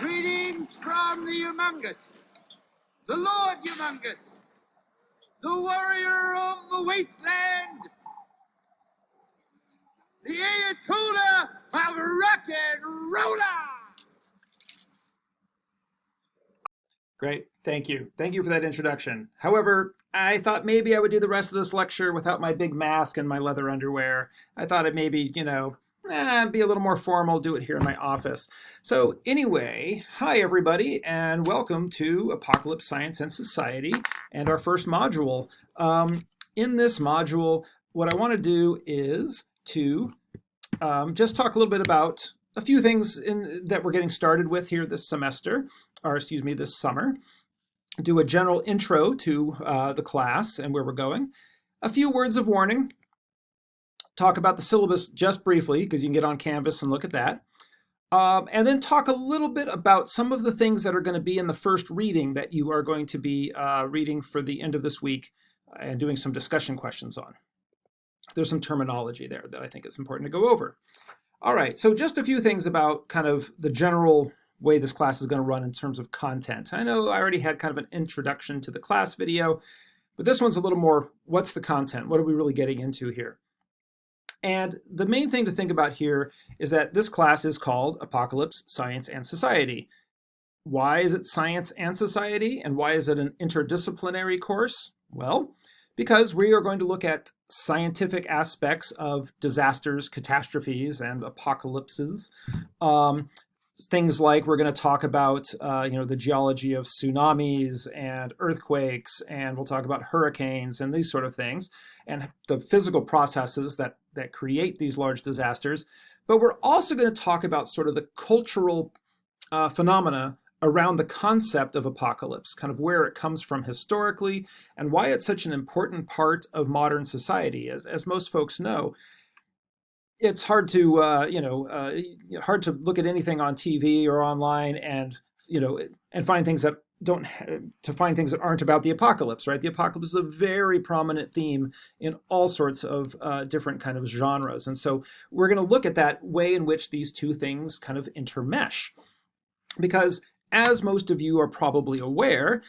Greetings from the Humungus, the Lord Humungus, the warrior of the wasteland, the Ayatollah of rock and roller. Great, thank you. Thank you for that introduction. However, I thought maybe I would do the rest of this lecture without my big mask and my leather underwear. I thought it maybe, be a little more formal, do it here in my office. So anyway, hi everybody, and welcome to Apocalypse, Science, and Society, and our first module. In this module, what I want to do is to just talk a little bit about a few things that we're getting started with here this semester, or excuse me, this summer. Do a general intro to the class and where we're going. A few words of warning. Talk about the syllabus just briefly, because you can get on Canvas and look at that. And then talk a little bit about some of the things that are going to be in the first reading that you are going to be reading for the end of this week and doing some discussion questions on. There's some terminology there that I think is important to go over. All right, so just a few things about kind of the general way this class is going to run in terms of content. I know I already had kind of an introduction to the class video, but this one's a little more, what's the content? What are we really getting into here? And the main thing to think about here is that this class is called Apocalypse, Science, and Society. Why is it Science and Society? And why is it an interdisciplinary course? Well, because we are going to look at scientific aspects of disasters, catastrophes, and apocalypses. Things like we're going to talk about, the geology of tsunamis and earthquakes, and we'll talk about hurricanes and these sort of things, and the physical processes that create these large disasters. But we're also going to talk about sort of the cultural phenomena around the concept of apocalypse, kind of where it comes from historically, and why it's such an important part of modern society. As most folks know, it's hard to hard to look at anything on TV or online and find things that find things that aren't about the apocalypse, right? The apocalypse is a very prominent theme in all sorts of different kind of genres, and so we're going to look at that way in which these two things kind of intermesh, because as most of you are probably aware,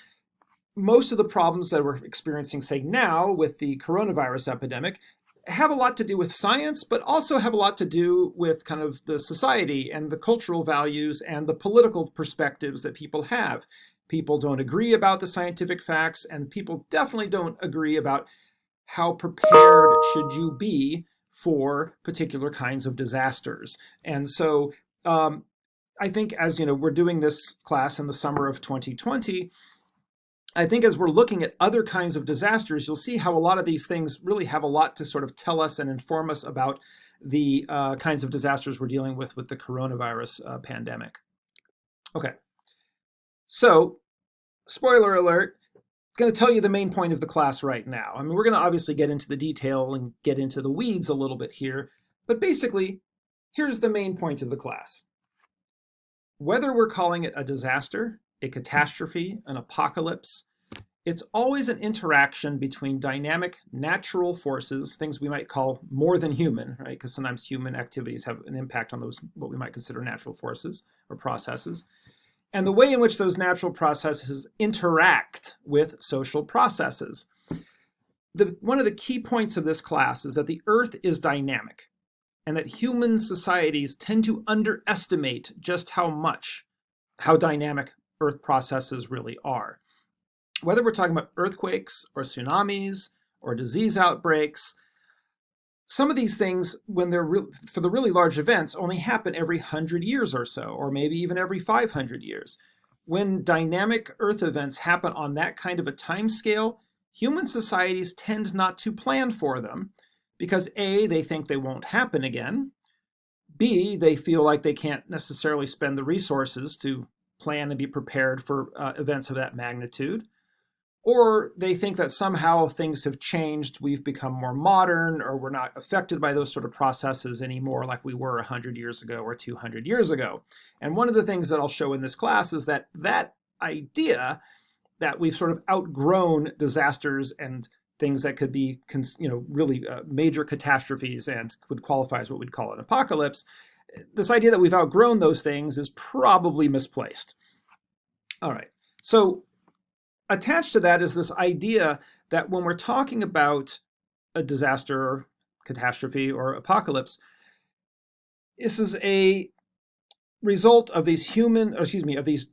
most of the problems that we're experiencing, say now with the coronavirus epidemic, have a lot to do with science, but also have a lot to do with kind of the society and the cultural values and the political perspectives that people have. People don't agree about the scientific facts, and people definitely don't agree about how prepared should you be for particular kinds of disasters. And so I think as we're doing this class in the summer of 2020, I think as we're looking at other kinds of disasters, you'll see how a lot of these things really have a lot to sort of tell us and inform us about the kinds of disasters we're dealing with the coronavirus pandemic. Okay, so spoiler alert, I'm going to tell you the main point of the class right now. I mean, we're going to obviously get into the detail and get into the weeds a little bit here, but basically, here's the main point of the class. Whether we're calling it a disaster, a catastrophe, an apocalypse, it's always an interaction between dynamic natural forces, things we might call more than human, right? Because sometimes human activities have an impact on those, what we might consider natural forces or processes, and the way in which those natural processes interact with social processes. One of the key points of this class is that the Earth is dynamic, and that human societies tend to underestimate just how dynamic Earth processes really are. Whether we're talking about earthquakes or tsunamis or disease outbreaks, some of these things, when they're for the really large events, only happen every 100 years or so, or maybe even every 500 years. When dynamic Earth events happen on that kind of a time scale, human societies tend not to plan for them, because A, they think they won't happen again, B, they feel like they can't necessarily spend the resources to plan and be prepared for events of that magnitude, or they think that somehow things have changed, we've become more modern, or we're not affected by those sort of processes anymore like we were 100 years ago or 200 years ago. And one of the things that I'll show in this class is that idea that we've sort of outgrown disasters and things that could be, really major catastrophes and would qualify as what we'd call an apocalypse, this idea that we've outgrown those things is probably misplaced. All right, so attached to that is this idea that when we're talking about a disaster or catastrophe or apocalypse, this is a result of these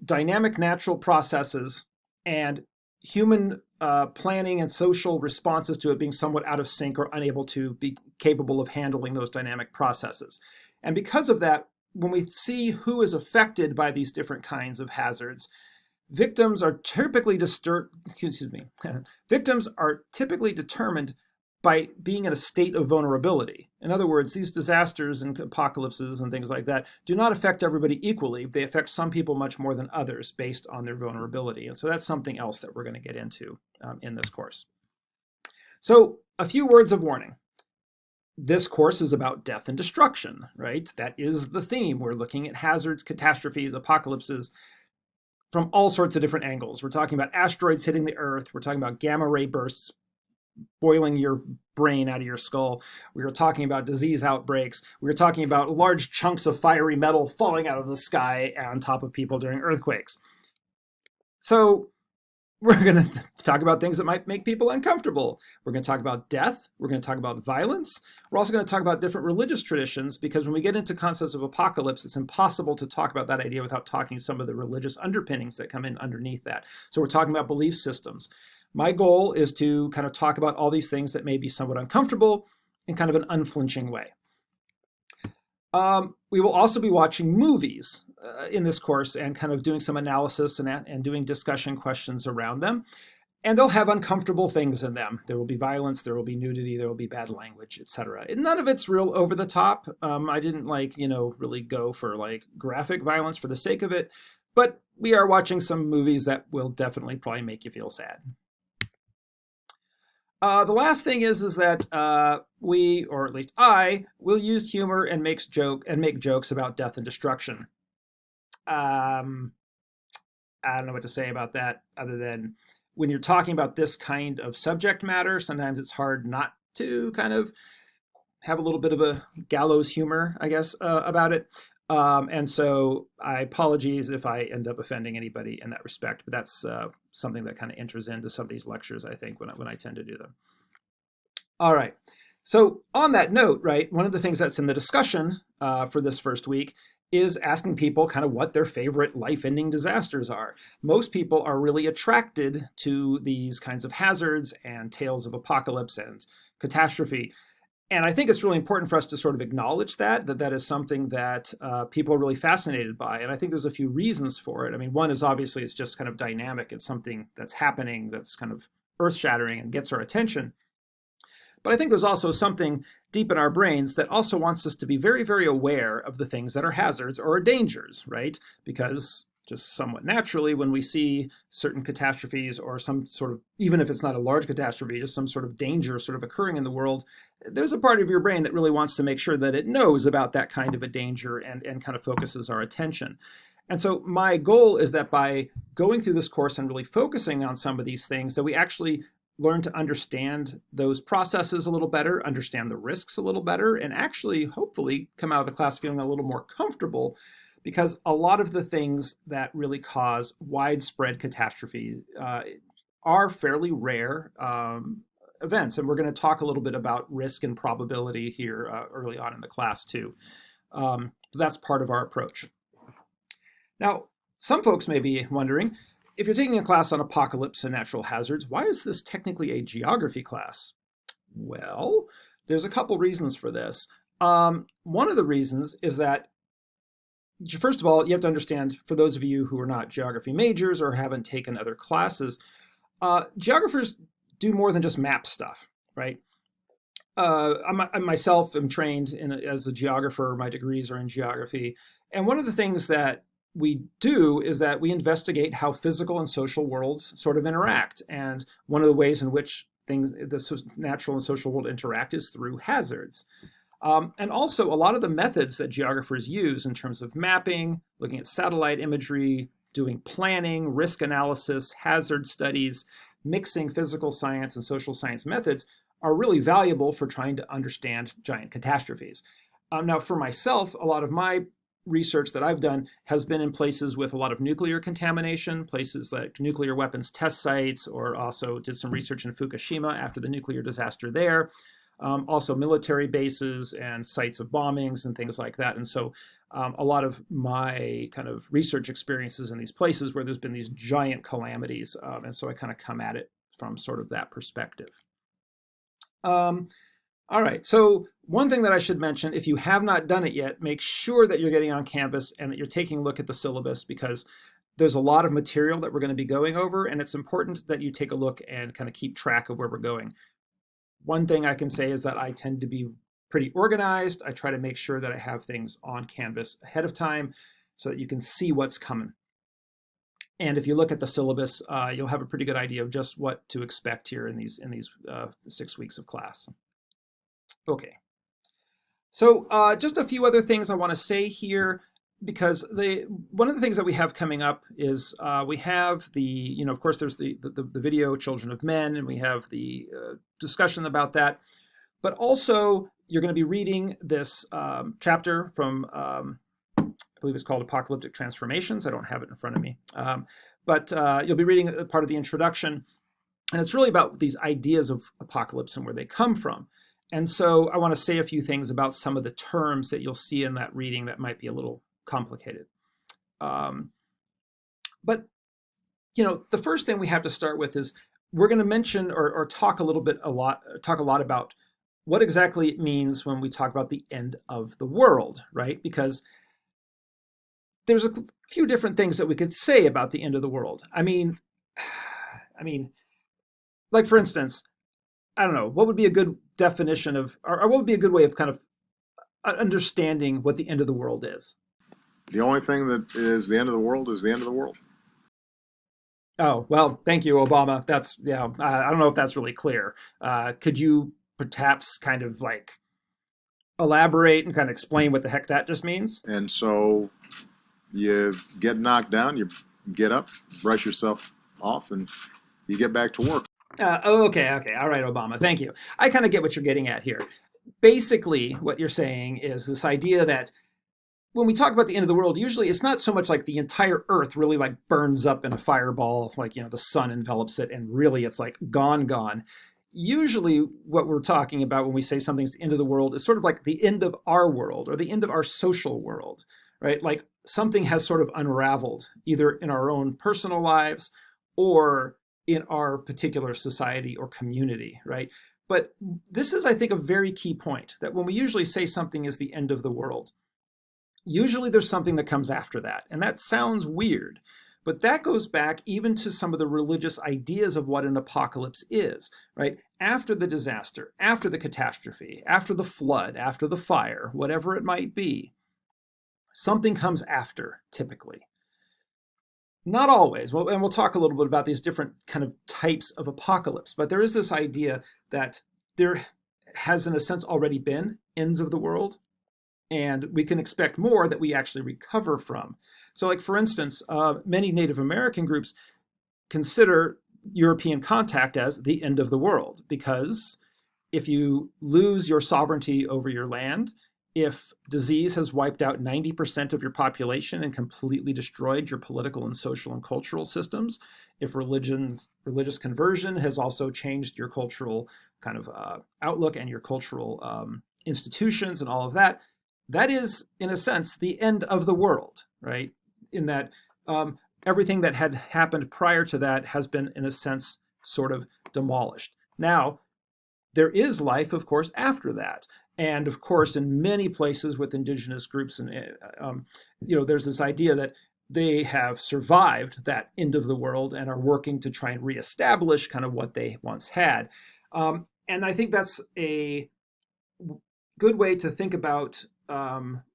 dynamic natural processes and human planning and social responses to it being somewhat out of sync or unable to be capable of handling those dynamic processes. And because of that, when we see who is affected by these different kinds of hazards, victims are typically determined by being in a state of vulnerability. In other words, these disasters and apocalypses and things like that do not affect everybody equally. They affect some people much more than others based on their vulnerability. And so that's something else that we're going to get into in this course. So a few words of warning. This course is about death and destruction, right? That is the theme. We're looking at hazards, catastrophes, apocalypses from all sorts of different angles. We're talking about asteroids hitting the Earth. We're talking about gamma ray bursts boiling your brain out of your skull. We were talking about disease outbreaks. We were talking about large chunks of fiery metal falling out of the sky on top of people during earthquakes. So we're going to talk about things that might make people uncomfortable. We're going to talk about death. We're going to talk about violence. We're also going to talk about different religious traditions, because when we get into concepts of apocalypse, it's impossible to talk about that idea without talking some of the religious underpinnings that come in underneath that. So we're talking about belief systems. My goal is to kind of talk about all these things that may be somewhat uncomfortable in kind of an unflinching way. We will also be watching movies in this course and kind of doing some analysis and doing discussion questions around them. And they'll have uncomfortable things in them. There will be violence, there will be nudity, there will be bad language, etc. None of it's real over the top. I didn't really go for graphic violence for the sake of it, but we are watching some movies that will definitely probably make you feel sad. The last thing is that we, or at least I, will use humor and make jokes about death and destruction. I don't know what to say about that other than when you're talking about this kind of subject matter, sometimes it's hard not to kind of have a little bit of a gallows humor, I guess, about it. And so I apologize if I end up offending anybody in that respect, but that's something that kind of enters into some of these lectures, I think, when I tend to do them. All right. So on that note, right, one of the things that's in the discussion for this first week is asking people kind of what their favorite life-ending disasters are. Most people are really attracted to these kinds of hazards and tales of apocalypse and catastrophe. And I think it's really important for us to sort of acknowledge that is something that people are really fascinated by. And I think there's a few reasons for it. I mean, one is obviously it's just kind of dynamic. It's something that's happening that's kind of earth-shattering and gets our attention. But I think there's also something deep in our brains that also wants us to be very, very aware of the things that are hazards or are dangers, right? Because just somewhat naturally, when we see certain catastrophes or some sort of, even if it's not a large catastrophe, just some sort of danger sort of occurring in the world, there's a part of your brain that really wants to make sure that it knows about that kind of a danger and kind of focuses our attention. And so my goal is that by going through this course and really focusing on some of these things, that we actually learn to understand those processes a little better, understand the risks a little better, and actually, hopefully, come out of the class feeling a little more comfortable, because a lot of the things that really cause widespread catastrophe are fairly rare events. And we're going to talk a little bit about risk and probability here early on in the class too. So that's part of our approach. Now, some folks may be wondering, if you're taking a class on apocalypse and natural hazards, why is this technically a geography class? Well, there's a couple reasons for this. One of the reasons is that, first of all, you have to understand, for those of you who are not geography majors or haven't taken other classes, geographers do more than just map stuff, right? I myself am trained as a geographer. My degrees are in geography. And one of the things that we do is that we investigate how physical and social worlds sort of interact. And one of the ways in which the natural and social world interact is through hazards. And also a lot of the methods that geographers use in terms of mapping, looking at satellite imagery, doing planning, risk analysis, hazard studies, mixing physical science and social science methods are really valuable for trying to understand giant catastrophes. Now, for myself, a lot of my research that I've done has been in places with a lot of nuclear contamination, places like nuclear weapons test sites, or also did some research in Fukushima after the nuclear disaster there. Also military bases and sites of bombings and things like that. And so a lot of my kind of research experiences in these places where there's been these giant calamities. And so I kind of come at it from sort of that perspective. All right, so one thing that I should mention, if you have not done it yet, make sure that you're getting on Canvas and that you're taking a look at the syllabus, because there's a lot of material that we're going to be going over, and it's important that you take a look and kind of keep track of where we're going. One thing I can say is that I tend to be pretty organized. I try to make sure that I have things on Canvas ahead of time so that you can see what's coming. And if you look at the syllabus, you'll have a pretty good idea of just what to expect here in these 6 weeks of class. Okay, so just a few other things I want to say here, because one of the things that we have coming up is we have the, of course, there's the video Children of Men, and we have the discussion about that. But also, you're going to be reading this chapter from, I believe it's called Apocalyptic Transformations. I don't have it in front of me. But you'll be reading a part of the introduction, and it's really about these ideas of apocalypse and where they come from. And so I want to say a few things about some of the terms that you'll see in that reading that might be a little complicated. But, the first thing we have to start with is we're going to mention or talk a lot about what exactly it means when we talk about the end of the world, right? Because there's a few different things that we could say about the end of the world. I mean, like for instance, I don't know, what would be a good definition of, or what would be a good way of kind of understanding what the end of the world is? The only thing that is the end of the world is the end of the world. Oh, well, thank you, Obama. That's, I don't know if that's really clear. Could you perhaps kind of like elaborate and kind of explain what the heck that just means? And so you get knocked down, you get up, brush yourself off, and you get back to work. Okay. All right, Obama. Thank you. I kind of get what you're getting at here. Basically, what you're saying is this idea that when we talk about the end of the world, usually it's not so much like the entire earth really like burns up in a fireball, like, the sun envelops it and really it's like gone. Usually what we're talking about when we say something's the end of the world is sort of like the end of our world or the end of our social world, right? Like something has sort of unraveled either in our own personal lives or in our particular society or community, right? But this is, I think, a very key point, that when we usually say something is the end of the world, usually there's something that comes after that. And that sounds weird, but that goes back even to some of the religious ideas of what an apocalypse is, right? After the disaster, after the catastrophe, after the flood, after the fire, whatever it might be, something comes after, typically. Not always, and we'll talk a little bit about these different kind of types of apocalypse, but there is this idea that there has, in a sense, already been ends of the world, and we can expect more that we actually recover from. So, like, for instance, many Native American groups consider European contact as the end of the world, because if you lose your sovereignty over your land, if disease has wiped out 90% of your population and completely destroyed your political and social and cultural systems, if religious conversion has also changed your cultural kind of outlook and your cultural institutions and all of that, that is, in a sense, the end of the world, right? In that everything that had happened prior to that has been, in a sense, sort of demolished. Now, there is life, of course, after that. And of course, in many places with indigenous groups, and there's this idea that they have survived that end of the world and are working to try and reestablish kind of what they once had. And I think that's a good way to think about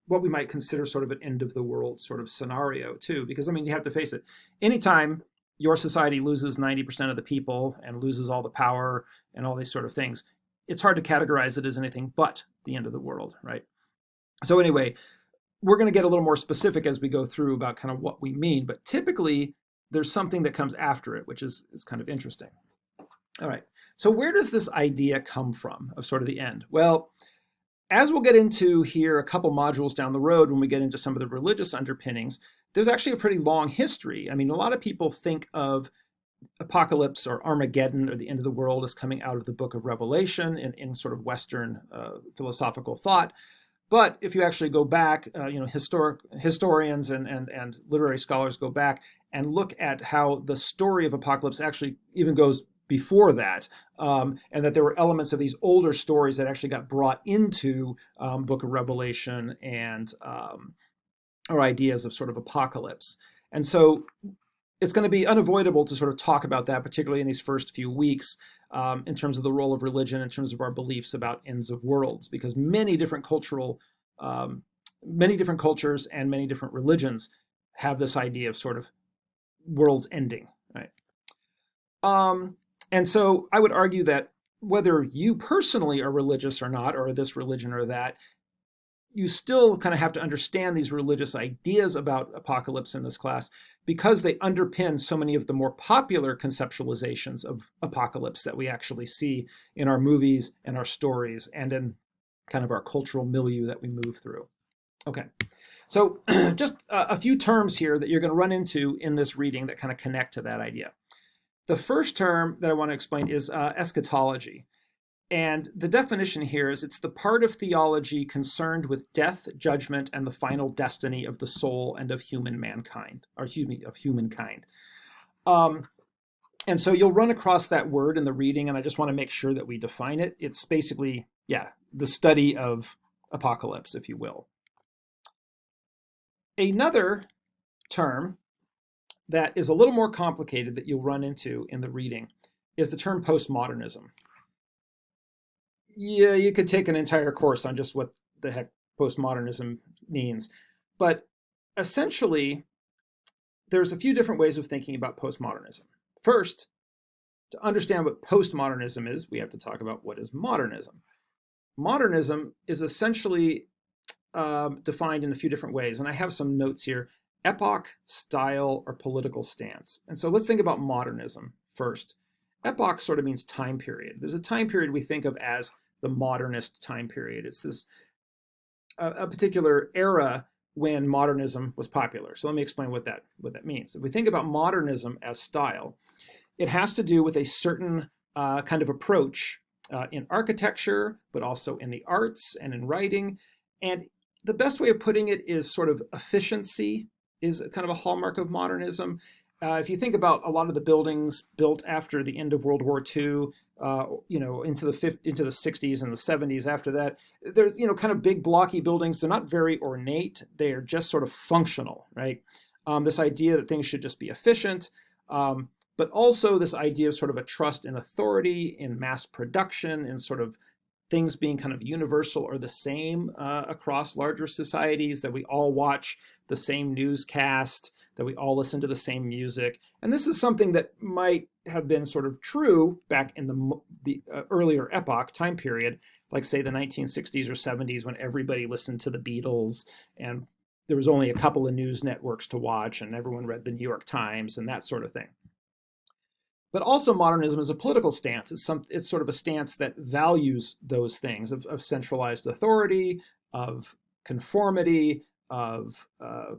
what we might consider sort of an end of the world sort of scenario too, because you have to face it. Anytime your society loses 90% of the people and loses all the power and all these sort of things, it's hard to categorize it as anything but the end of the world, right? So anyway, we're going to get a little more specific as we go through about kind of what we mean, but typically there's something that comes after it, which is kind of interesting. All right, so where does this idea come from of sort of the end? Well, as we'll get into here a couple modules down the road when we get into some of the religious underpinnings, there's actually a pretty long history. I mean, a lot of people think of apocalypse or Armageddon or the end of the world as coming out of the book of Revelation in sort of Western philosophical thought. But if you actually go back, historians and literary scholars go back and look at how the story of apocalypse actually even goes before that, and that there were elements of these older stories that actually got brought into Book of Revelation and or ideas of sort of apocalypse. And so it's going to be unavoidable to sort of talk about that, particularly in these first few weeks, in terms of the role of religion, in terms of our beliefs about ends of worlds, because many different cultures and many different religions have this idea of sort of worlds ending, right? And so I would argue that whether you personally are religious or not, or this religion or that, you still kind of have to understand these religious ideas about apocalypse in this class because they underpin so many of the more popular conceptualizations of apocalypse that we actually see in our movies and our stories and in kind of our cultural milieu that we move through. Okay, so just a few terms here that you're going to run into in this reading that kind of connect to that idea. The first term that I want to explain is eschatology. And the definition here is it's the part of theology concerned with death, judgment, and the final destiny of the soul and of humankind. And so you'll run across that word in the reading, and I just want to make sure that we define it. It's basically, the study of apocalypse, if you will. Another term that is a little more complicated that you'll run into in the reading is the term postmodernism. Yeah, you could take an entire course on just what the heck postmodernism means. But essentially, there's a few different ways of thinking about postmodernism. First, to understand what postmodernism is, we have to talk about what is modernism. Modernism is essentially defined in a few different ways, and I have some notes here. Epoch, style, or political stance. And so let's think about modernism first. Epoch sort of means time period. There's a time period we think of as the modernist time period. It's this a particular era when modernism was popular. So let me explain what that means. If we think about modernism as style, it has to do with a certain kind of approach in architecture, but also in the arts and in writing. And the best way of putting it is sort of efficiency is kind of a hallmark of modernism. If you think about a lot of the buildings built after the end of World War II, into the 60s and the 70s after that, there's, kind of big blocky buildings. They're not very ornate. They're just sort of functional, right? This idea that things should just be efficient, but also this idea of sort of a trust in authority, in mass production, in sort of things being kind of universal or the same across larger societies, that we all watch the same newscast, that we all listen to the same music. And this is something that might have been sort of true back in the earlier epoch time period, like say the 1960s or 70s when everybody listened to the Beatles and there was only a couple of news networks to watch and everyone read the New York Times and that sort of thing. But also modernism is a political stance. It's sort of a stance that values those things of centralized authority, of conformity, of kind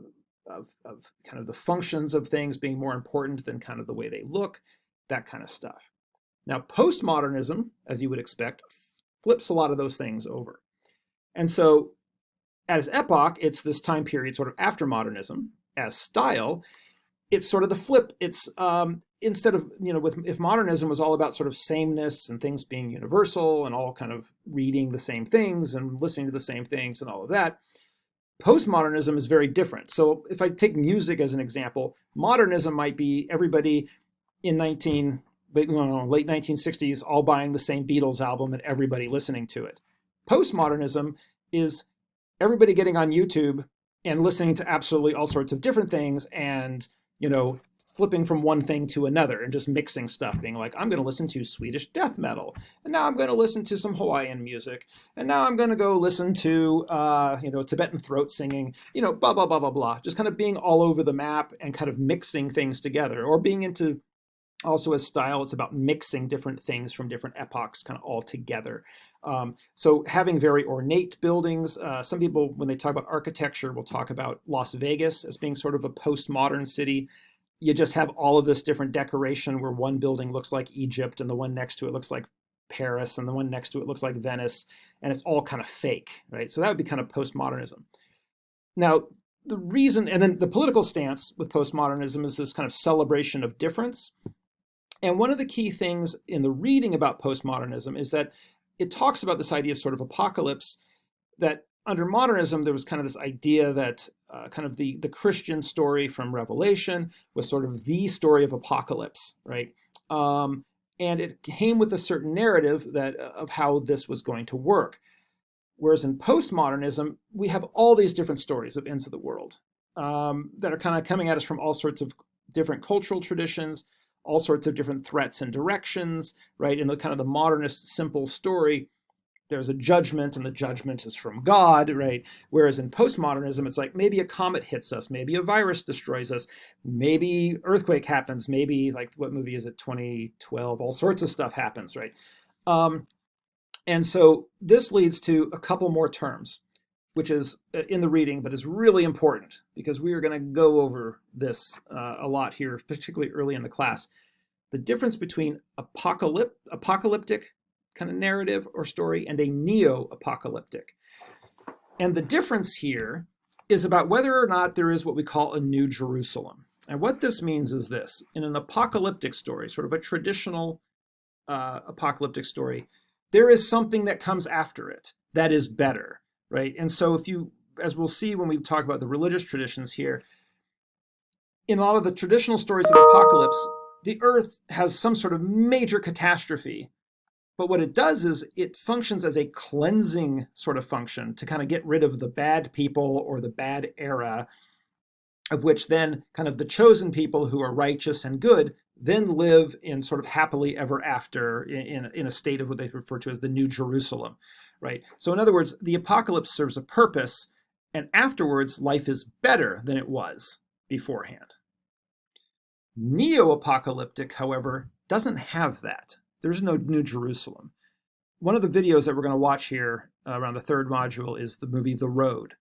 of the functions of things being more important than kind of the way they look, that kind of stuff. Now, postmodernism, as you would expect, flips a lot of those things over. And so as epoch, it's this time period sort of after modernism. As style, it's sort of the flip. It's instead of, if modernism was all about sort of sameness and things being universal and all kind of reading the same things and listening to the same things and all of that, postmodernism is very different. So if I take music as an example, modernism might be everybody in late 1960s all buying the same Beatles album and everybody listening to it. Postmodernism is everybody getting on YouTube and listening to absolutely all sorts of different things and, flipping from one thing to another and just mixing stuff, being like, I'm going to listen to Swedish death metal, and now I'm going to listen to some Hawaiian music, and now I'm going to go listen to, Tibetan throat singing, blah, blah, blah, blah, blah. Just kind of being all over the map and kind of mixing things together, or being into Also as style, it's about mixing different things from different epochs kind of all together. So having very ornate buildings, some people, when they talk about architecture, will talk about Las Vegas as being sort of a postmodern city. You just have all of this different decoration where one building looks like Egypt and the one next to it looks like Paris and the one next to it looks like Venice, and it's all kind of fake, right? So that would be kind of postmodernism. Now, the reason, and then the political stance with postmodernism is this kind of celebration of difference. And one of the key things in the reading about postmodernism is that it talks about this idea of sort of apocalypse, that under modernism, there was kind of this idea that kind of the Christian story from Revelation was sort of the story of apocalypse, right? And it came with a certain narrative that of how this was going to work. Whereas in postmodernism, we have all these different stories of ends of the world that are kind of coming at us from all sorts of different cultural traditions, all sorts of different threats and directions, right? In the kind of the modernist simple story, there's a judgment and the judgment is from God, right? Whereas in postmodernism, it's like maybe a comet hits us, maybe a virus destroys us, maybe earthquake happens, maybe like what movie is it, 2012, all sorts of stuff happens, right? And so this leads to a couple more terms, which is in the reading, but is really important because we are going to go over this a lot here, particularly early in the class. The difference between apocalyptic kind of narrative or story and a neo-apocalyptic. And the difference here is about whether or not there is what we call a New Jerusalem. And what this means is this: in an apocalyptic story, sort of a traditional apocalyptic story, there is something that comes after it that is better, right? And so if you, as we'll see when we talk about the religious traditions here, in a lot of the traditional stories of apocalypse, the earth has some sort of major catastrophe. But what it does is it functions as a cleansing sort of function to kind of get rid of the bad people or the bad era, of which then kind of the chosen people who are righteous and good then live in sort of happily ever after in a state of what they refer to as the New Jerusalem, right? So in other words, the apocalypse serves a purpose, and afterwards life is better than it was beforehand. Neo-apocalyptic, however, doesn't have that. There's no New Jerusalem. One of the videos that we're going to watch here around the third module is the movie The Road.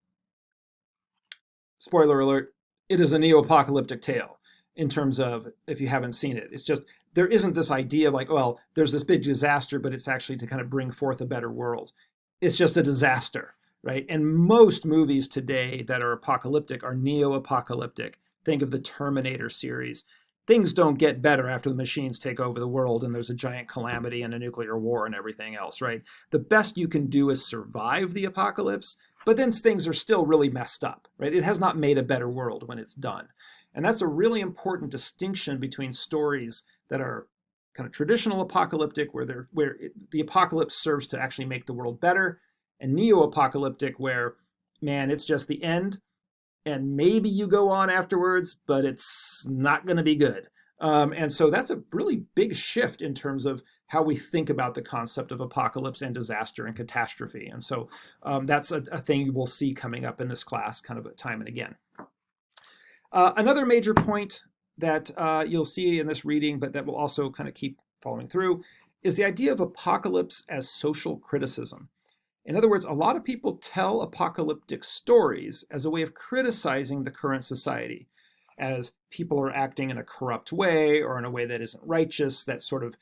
Spoiler alert, it is a neo-apocalyptic tale in terms of, if you haven't seen it, it's just, there isn't this idea like, well, there's this big disaster, but it's actually to kind of bring forth a better world. It's just a disaster, right? And most movies today that are apocalyptic are neo-apocalyptic. Think of the Terminator series. Things don't get better after the machines take over the world and there's a giant calamity and a nuclear war and everything else, right? The best you can do is survive the apocalypse, but then things are still really messed up, right? It has not made a better world when it's done. And that's a really important distinction between stories that are kind of traditional apocalyptic, where the apocalypse serves to actually make the world better, and neo-apocalyptic, where, man, it's just the end, and maybe you go on afterwards, but it's not going to be good. And so that's a really big shift in terms of how we think about the concept of apocalypse and disaster and catastrophe. And so that's a thing you will see coming up in this class kind of time and again. Another major point that you'll see in this reading, but that will also kind of keep following through, is the idea of apocalypse as social criticism. In other words, a lot of people tell apocalyptic stories as a way of criticizing the current society, as people are acting in a corrupt way or in a way that isn't righteous, that sort of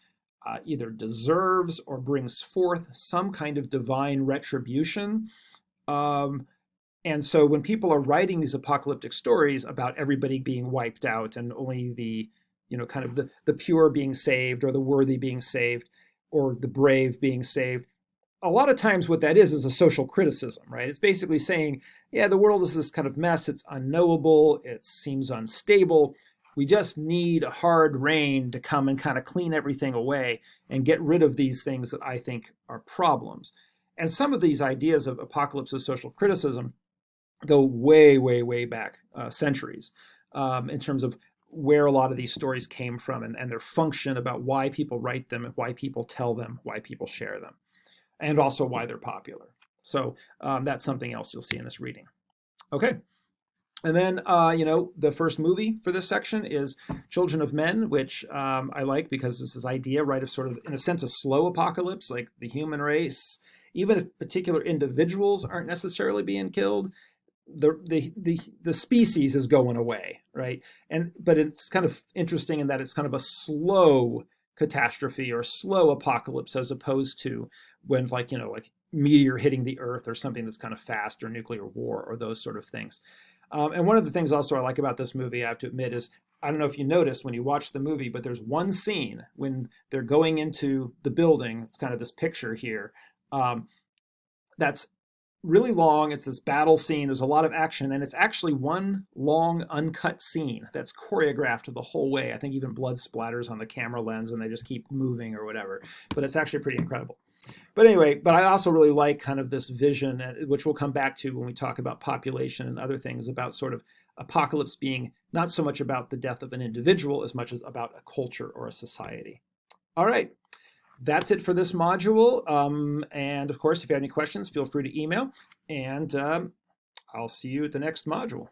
either deserves or brings forth some kind of divine retribution. And so when people are writing these apocalyptic stories about everybody being wiped out and only the, kind of the pure being saved, or the worthy being saved, or the brave being saved, a lot of times what that is a social criticism, right? It's basically saying, yeah, the world is this kind of mess. It's unknowable. It seems unstable. We just need a hard rain to come and kind of clean everything away and get rid of these things that I think are problems. And some of these ideas of apocalypse as social criticism go way, way, way back, centuries, in terms of where a lot of these stories came from and their function, about why people write them and why people tell them, why people share them, and also why they're popular. So that's something else you'll see in this reading. Okay, And then, the first movie for this section is Children of Men, which I like because it's this idea, right, of sort of, in a sense, a slow apocalypse, like the human race, even if particular individuals aren't necessarily being killed, the species is going away, right? But it's kind of interesting in that it's kind of a slow catastrophe or slow apocalypse as opposed to when like meteor hitting the earth or something that's kind of fast, or nuclear war or those sort of things. And one of the things also I like about this movie, I have to admit, is I don't know if you noticed when you watch the movie, but there's one scene when they're going into the building. It's kind of this picture here that's really long. It's this battle scene. There's a lot of action, and it's actually one long uncut scene that's choreographed the whole way. I think even blood splatters on the camera lens, and they just keep moving or whatever. But it's actually pretty incredible. But anyway, I also really like kind of this vision, which we'll come back to when we talk about population and other things, about sort of apocalypse being not so much about the death of an individual as much as about a culture or a society. All right. That's it for this module. And of course, if you have any questions, feel free to email, and I'll see you at the next module.